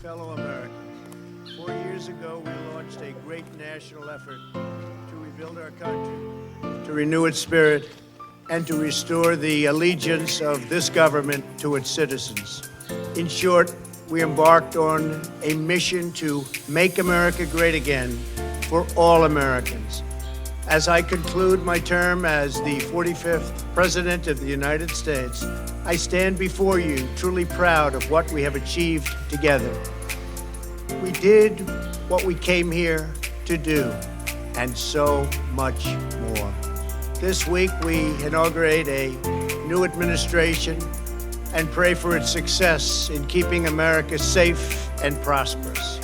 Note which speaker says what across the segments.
Speaker 1: fellow Americans, 4 years ago we launched a great national effort to rebuild our country, to renew its spirit, and to restore the allegiance of this government to its citizens. In short, we embarked on a mission to make America great again for all Americans. As I conclude my term as the 45th President of the United States, I stand before you truly proud of what we have achieved together. We did what we came here to do, and so much more. This week, we inaugurate a new administration and pray for its success in keeping America safe and prosperous.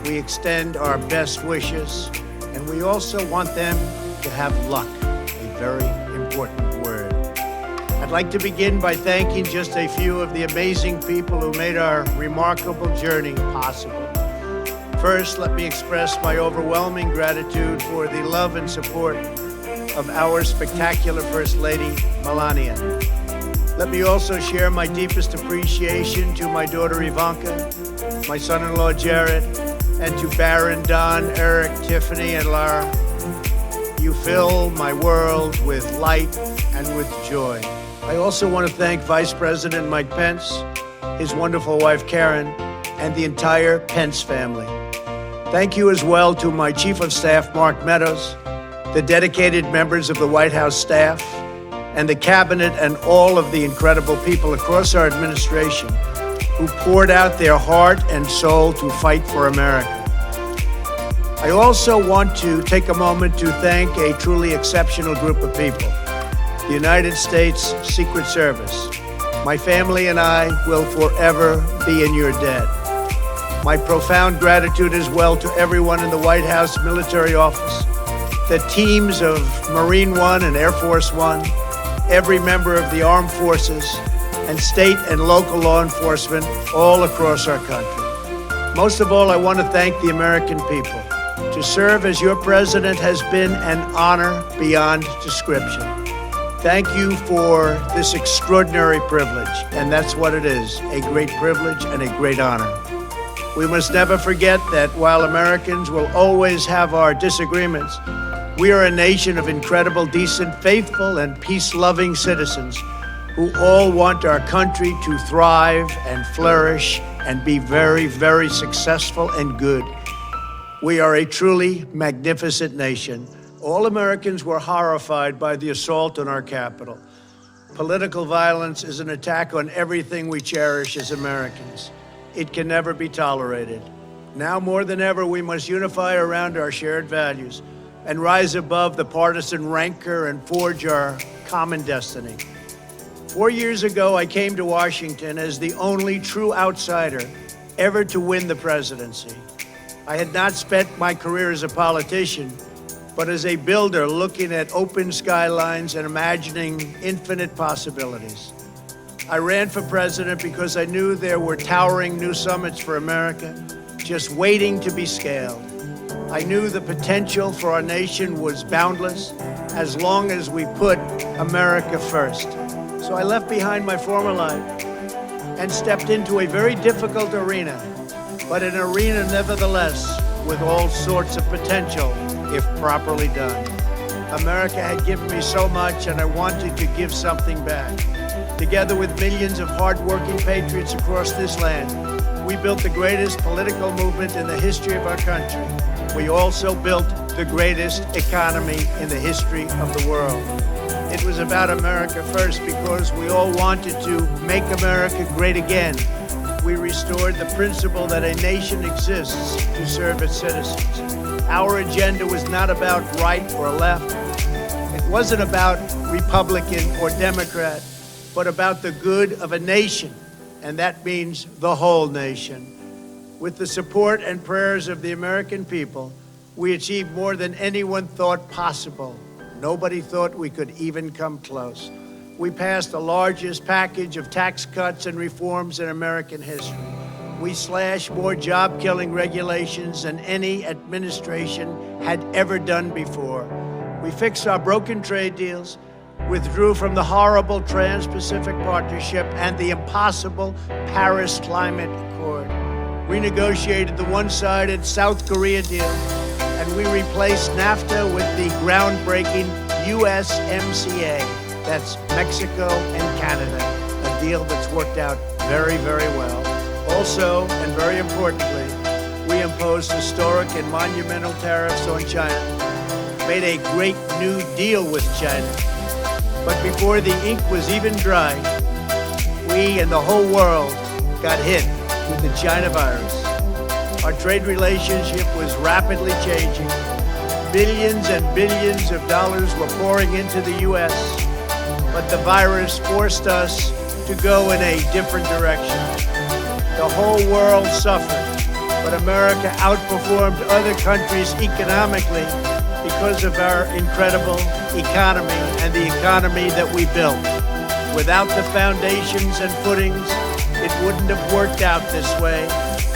Speaker 1: We extend our best wishes, and we also want them to have luck, a very important word. I'd like to begin by thanking just a few of the amazing people who made our remarkable journey possible. First, let me express my overwhelming gratitude for the love and support of our spectacular First Lady, Melania. Let me also share my deepest appreciation to my daughter Ivanka, my son-in-law Jared, and to Barron, Don, Eric, Tiffany, and Lara. You fill my world with light and with joy. I also want to thank Vice President Mike Pence, his wonderful wife Karen, and the entire Pence family. Thank you as well to my Chief of Staff, Mark Meadows, the dedicated members of the White House staff, and the cabinet, and all of the incredible people across our administration who poured out their heart and soul to fight for America. I also want to take a moment to thank a truly exceptional group of people, the United States Secret Service. My family and I will forever be in your debt. My profound gratitude as well to everyone in the White House military office, the teams of Marine One and Air Force One, every member of the armed forces, and state and local law enforcement all across our country. Most of all, I want to thank the American people. To serve as your president has been an honor beyond description. Thank you for this extraordinary privilege, and that's what it is, a great privilege and a great honor. We must never forget that while Americans will always have our disagreements, we are a nation of incredible, decent, faithful, and peace-loving citizens who all want our country to thrive and flourish and be very, very successful and good. We are a truly magnificent nation. All Americans were horrified by the assault on our Capitol. Political violence is an attack on everything we cherish as Americans. It can never be tolerated. Now more than ever, we must unify around our shared values and rise above the partisan rancor and forge our common destiny. 4 years ago, I came to Washington as the only true outsider ever to win the presidency. I had not spent my career as a politician, but as a builder looking at open skylines and imagining infinite possibilities. I ran for president because I knew there were towering new summits for America just waiting to be scaled. I knew the potential for our nation was boundless as long as we put America first. So I left behind my former life and stepped into a very difficult arena, but an arena nevertheless with all sorts of potential if properly done. America had given me so much, and I wanted to give something back. Together with millions of hard-working patriots across this land, we built the greatest political movement in the history of our country. We also built the greatest economy in the history of the world. It was about America first because we all wanted to make America great again. We restored the principle that a nation exists to serve its citizens. Our agenda was not about right or left. It wasn't about Republican or Democrat, but about the good of a nation, and that means the whole nation. With the support and prayers of the American people, we achieved more than anyone thought possible. Nobody thought we could even come close. We passed the largest package of tax cuts and reforms in American history. We slashed more job-killing regulations than any administration had ever done before. We fixed our broken trade deals, withdrew from the horrible Trans-Pacific Partnership and the impossible Paris Climate Accord. renegotiated the one-sided South Korea deal, and we replaced NAFTA with the groundbreaking USMCA. That's Mexico and Canada, a deal that's worked out very, very well. Also, and very importantly, we imposed historic and monumental tariffs on China, made a great new deal with China. But before the ink was even dry, we and the whole world got hit with the China virus. Our trade relationship was rapidly changing. Billions and billions of dollars were pouring into the U.S., but the virus forced us to go in a different direction. The whole world suffered, but America outperformed other countries economically because of our incredible economy and the economy that we built. Without the foundations and footings, it wouldn't have worked out this way.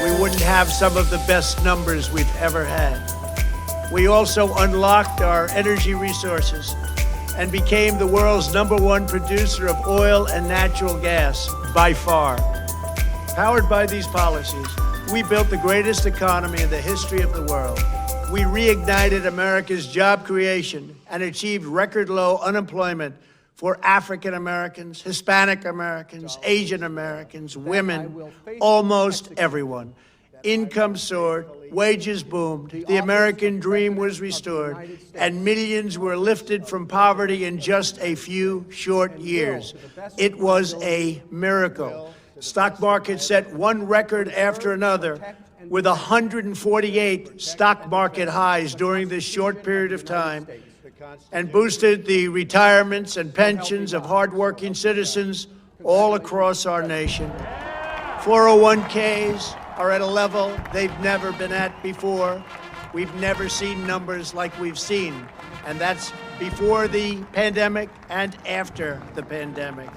Speaker 1: We wouldn't have some of the best numbers we've ever had. We also unlocked our energy resources and became the world's #1 producer of oil and natural gas, by far. Powered by these policies, we built the greatest economy in the history of the world. We reignited America's job creation and achieved record low unemployment for African Americans, Hispanic Americans, Asian Americans, women, almost everyone. Income soared, wages boomed, the American dream was restored, and millions were lifted from poverty in just a few short years. It was a miracle. Stock market set one record after another, with 148 stock market highs during this short period of time, and boosted the retirements and pensions of hardworking citizens all across our nation. 401ks are at a level they've never been at before. We've never seen numbers like we've seen, and that's before the pandemic and after the pandemic.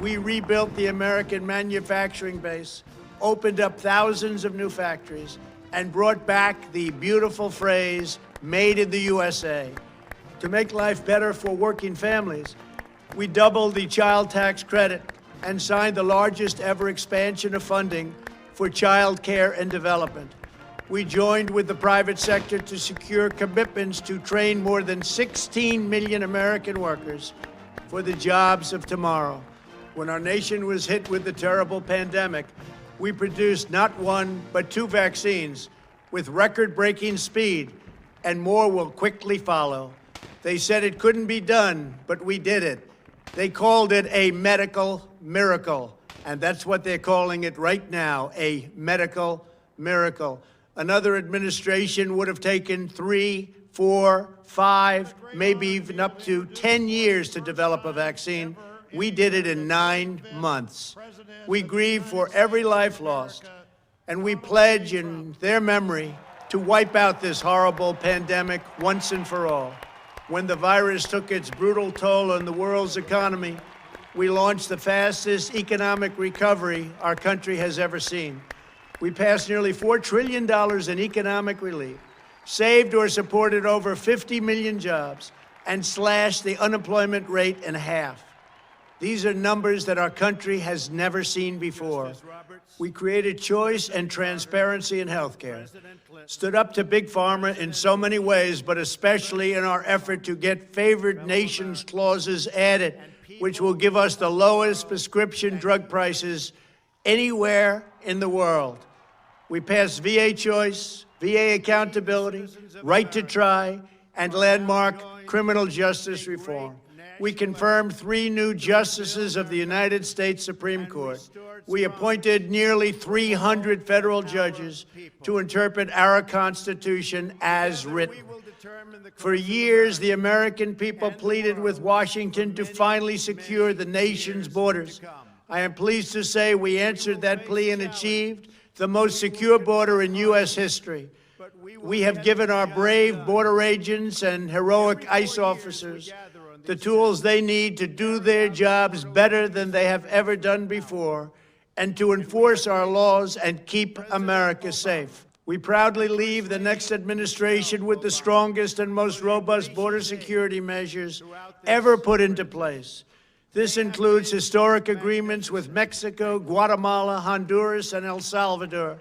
Speaker 1: We rebuilt the American manufacturing base, opened up thousands of new factories, and brought back the beautiful phrase, "Made in the USA." To make life better for working families, we doubled the child tax credit and signed the largest ever expansion of funding for child care and development. We joined with the private sector to secure commitments to train more than 16 million American workers for the jobs of tomorrow. When our nation was hit with the terrible pandemic, we produced not one, but 2 vaccines with record-breaking speed, and more will quickly follow. They said it couldn't be done, but we did it. They called it a medical miracle, and that's what they're calling it right now, a medical miracle. Another administration would have taken 3, 4, 5, maybe even up to 10 years to develop a vaccine. We did it in 9 months. We grieve for every life lost, and we pledge in their memory to wipe out this horrible pandemic once and for all. When the virus took its brutal toll on the world's economy, we launched the fastest economic recovery our country has ever seen. We passed nearly $4 trillion in economic relief, saved or supported over 50 million jobs, and slashed the unemployment rate in half. These are numbers that our country has never seen before. We created choice and transparency in healthcare, stood up to Big Pharma in so many ways, but especially in our effort to get favored nations clauses added, which will give us the lowest prescription drug prices anywhere in the world. We passed VA choice, VA accountability, right to try, and landmark criminal justice reform. We confirmed 3 new justices of the United States Supreme Court. We appointed nearly 300 federal judges to interpret our Constitution as written. For years, the American people pleaded with Washington to finally secure the nation's borders. I am pleased to say we answered that plea and achieved the most secure border in U.S. history. We have given our brave border agents and heroic ICE officers the tools they need to do their jobs better than they have ever done before, and to enforce our laws and keep America safe. We proudly leave the next administration with the strongest and most robust border security measures ever put into place. This includes historic agreements with Mexico, Guatemala, Honduras, and El Salvador.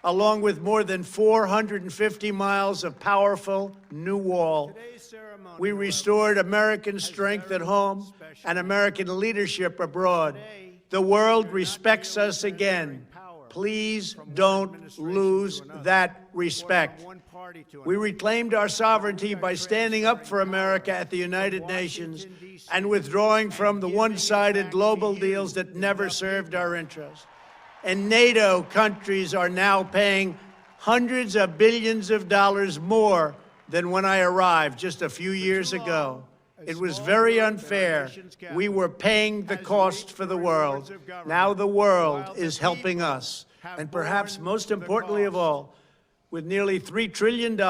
Speaker 1: along with more than 450 miles of powerful new wall. We restored American strength at home and American leadership abroad. The world respects us again. Please don't lose that respect. We reclaimed our sovereignty by standing up for America at the United Nations and withdrawing from the one-sided global deals that never served our interests. And NATO countries are now paying hundreds of billions of dollars more than when I arrived just a few years ago. It was very unfair. We were paying the cost for the world. Now the world is helping us. And perhaps most importantly of all, with nearly $3 trillion,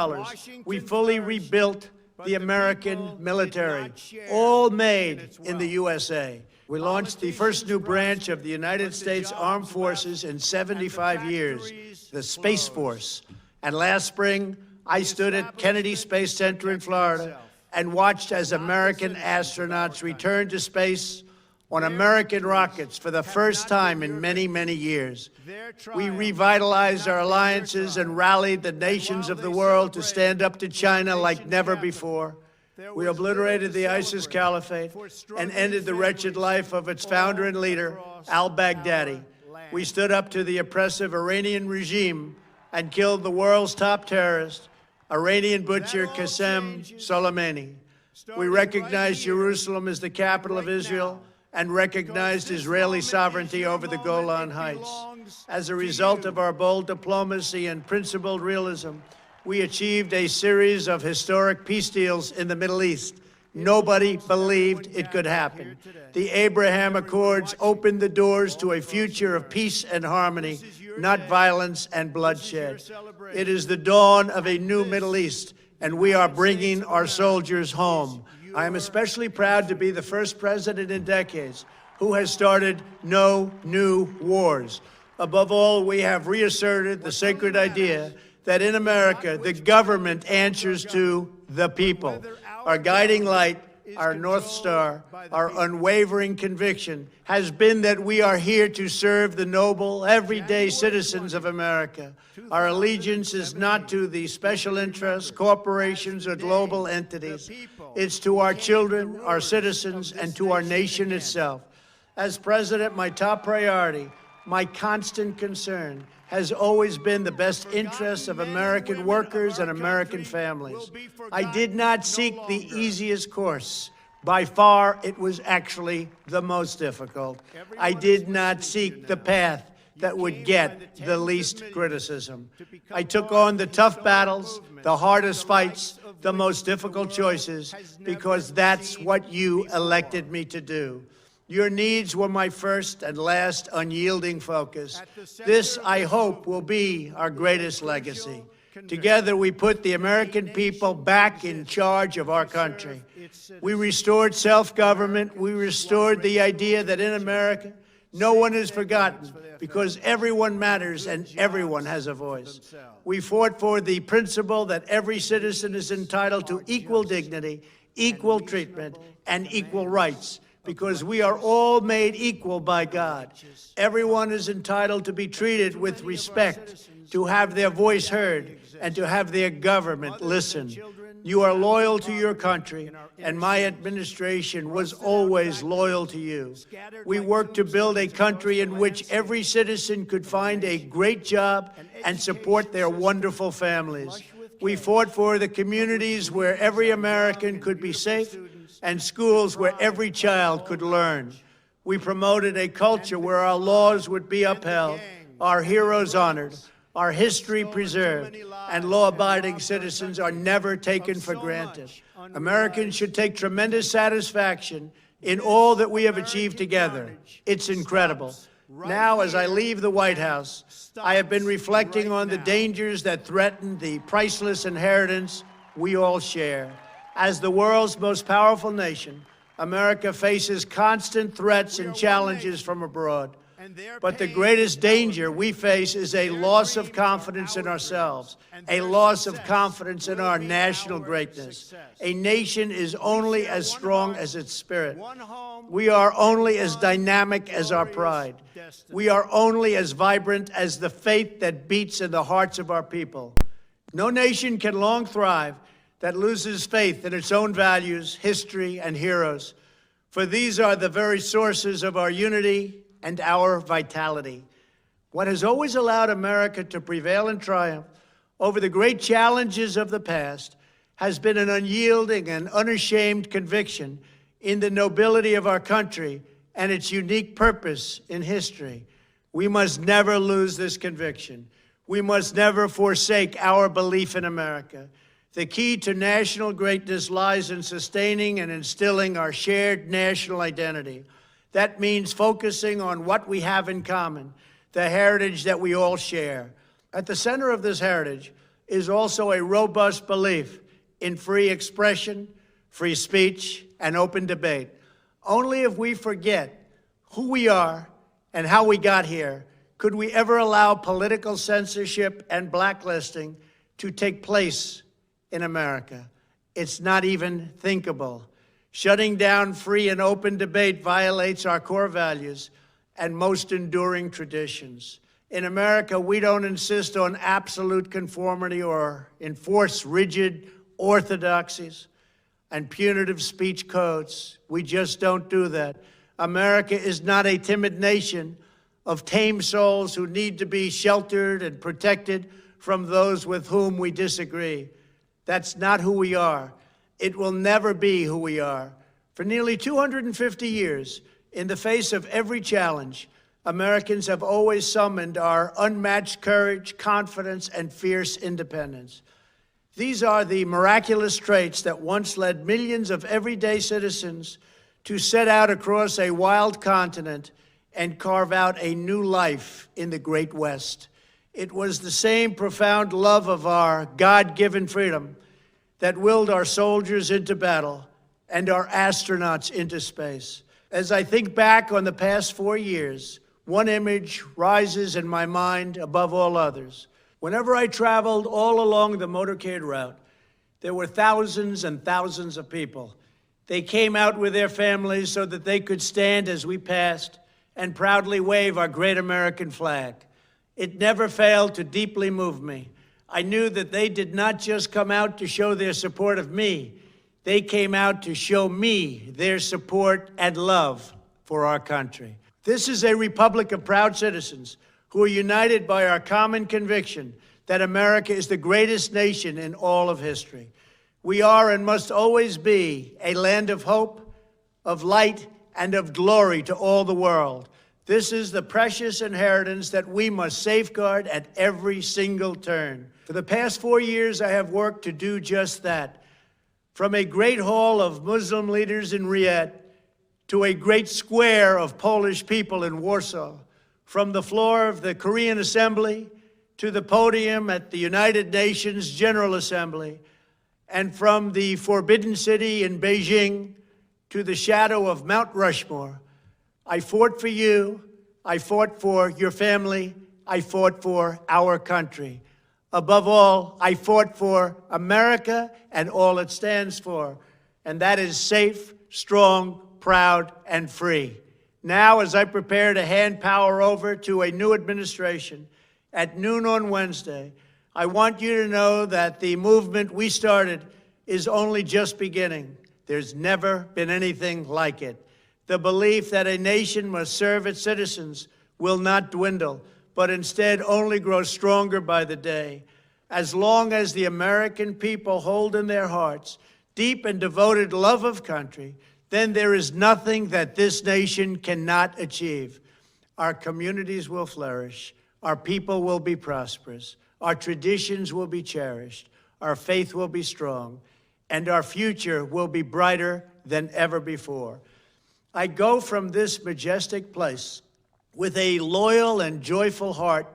Speaker 1: we fully rebuilt the American military, all made in the USA. We launched the first new branch of the United States Armed Forces in 75 years, the Space Force. And last spring, I stood at Kennedy Space Center in Florida and watched as American astronauts returned to space on American rockets for the first time in many, many years. We revitalized our alliances and rallied the nations of the world to stand up to China like never before. We obliterated the ISIS caliphate and ended the wretched life of its founder and leader, al-Baghdadi. We stood up to the oppressive Iranian regime and killed the world's top terrorist, Iranian butcher Qasem Soleimani. We recognized Jerusalem as the capital of Israel and recognized Israeli sovereignty over the Golan Heights. As a result of our bold diplomacy and principled realism, we achieved a series of historic peace deals in the Middle East. Nobody believed it could happen. The Abraham Accords opened the doors to a future of peace and harmony, not violence and bloodshed. It is the dawn of a new Middle East, and we are bringing our soldiers home. I am especially proud to be the first president in decades who has started no new wars. Above all, we have reasserted the sacred idea that in America, the government answers to the people. Our guiding light, our North Star, our unwavering conviction has been that we are here to serve the noble, everyday citizens of America. Our allegiance is not to the special interests, corporations, or global entities. It's to our children, our citizens, and to our nation itself. As president, my top priority, my constant concern, has always been the best interests of American workers and American families. I did not seek the easiest course. By far, it was actually the most difficult. I did not seek the path that would get the least criticism. I took on the tough battles, the hardest fights, the most difficult choices, because that's what you elected me to do. Your needs were my first and last unyielding focus. This, I hope, will be our greatest legacy. Together, we put the American people back in charge of our country. We restored self-government. We restored the idea that in America, no one is forgotten because everyone matters and everyone has a voice. We fought for the principle that every citizen is entitled to equal dignity, equal treatment, and equal rights, because we are all made equal by God. Everyone is entitled to be treated with respect, to have their voice heard, and to have their government listen. You are loyal to your country, and my administration was always loyal to you. We worked to build a country in which every citizen could find a great job and support their wonderful families. We fought for the communities where every American could be safe, and schools where every child could learn. We promoted a culture where our laws would be upheld, our heroes honored, our history preserved, and law-abiding citizens are never taken for granted. Americans should take tremendous satisfaction in all that we have achieved together. It's incredible. Now, as I leave the White House, I have been reflecting on the dangers that threaten the priceless inheritance we all share. As the world's most powerful nation, America faces constant threats and challenges from abroad. But the greatest danger we face is a loss of confidence in ourselves, a loss of confidence in our national greatness. A nation is only as strong as its spirit. We are only as dynamic as our pride. We are only as vibrant as the faith that beats in the hearts of our people. No nation can long thrive that loses faith in its own values, history, and heroes, for these are the very sources of our unity and our vitality. What has always allowed America to prevail and triumph over the great challenges of the past has been an unyielding and unashamed conviction in the nobility of our country and its unique purpose in history. We must never lose this conviction. We must never forsake our belief in America. The key to national greatness lies in sustaining and instilling our shared national identity. That means focusing on what we have in common, the heritage that we all share. At the center of this heritage is also a robust belief in free expression, free speech, and open debate. Only if we forget who we are and how we got here could we ever allow political censorship and blacklisting to take place in America. It's not even thinkable. Shutting down free and open debate violates our core values and most enduring traditions. In America, we don't insist on absolute conformity or enforce rigid orthodoxies and punitive speech codes. We just don't do that. America is not a timid nation of tame souls who need to be sheltered and protected from those with whom we disagree. That's not who we are. It will never be who we are. For nearly 250 years, in the face of every challenge, Americans have always summoned our unmatched courage, confidence, and fierce independence. These are the miraculous traits that once led millions of everyday citizens to set out across a wild continent and carve out a new life in the Great West. It was the same profound love of our God-given freedom that willed our soldiers into battle and our astronauts into space. As I think back on the past 4 years, one image rises in my mind above all others. Whenever I traveled all along the motorcade route, there were thousands and thousands of people. They came out with their families so that they could stand as we passed and proudly wave our great American flag. It never failed to deeply move me. I knew that they did not just come out to show their support of me. They came out to show me their support and love for our country. This is a republic of proud citizens who are united by our common conviction that America is the greatest nation in all of history. We are and must always be a land of hope, of light, and of glory to all the world. This is the precious inheritance that we must safeguard at every single turn. For the past 4 years, I have worked to do just that. From a great hall of Muslim leaders in Riyadh to a great square of Polish people in Warsaw, from the floor of the Korean Assembly to the podium at the United Nations General Assembly, and from the Forbidden City in Beijing to the shadow of Mount Rushmore, I fought for you, I fought for your family, I fought for our country. Above all, I fought for America and all it stands for, and that is safe, strong, proud, and free. Now, as I prepare to hand power over to a new administration at noon on Wednesday, I want you to know that the movement we started is only just beginning. There's never been anything like it. The belief that a nation must serve its citizens will not dwindle, but instead only grow stronger by the day. As long as the American people hold in their hearts deep and devoted love of country, then there is nothing that this nation cannot achieve. Our communities will flourish, our people will be prosperous, our traditions will be cherished, our faith will be strong, and our future will be brighter than ever before. I go from this majestic place with a loyal and joyful heart,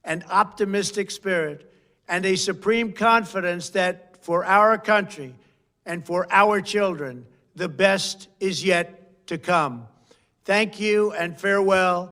Speaker 1: an optimistic spirit, and a supreme confidence that for our country and for our children, the best is yet to come. Thank you and farewell.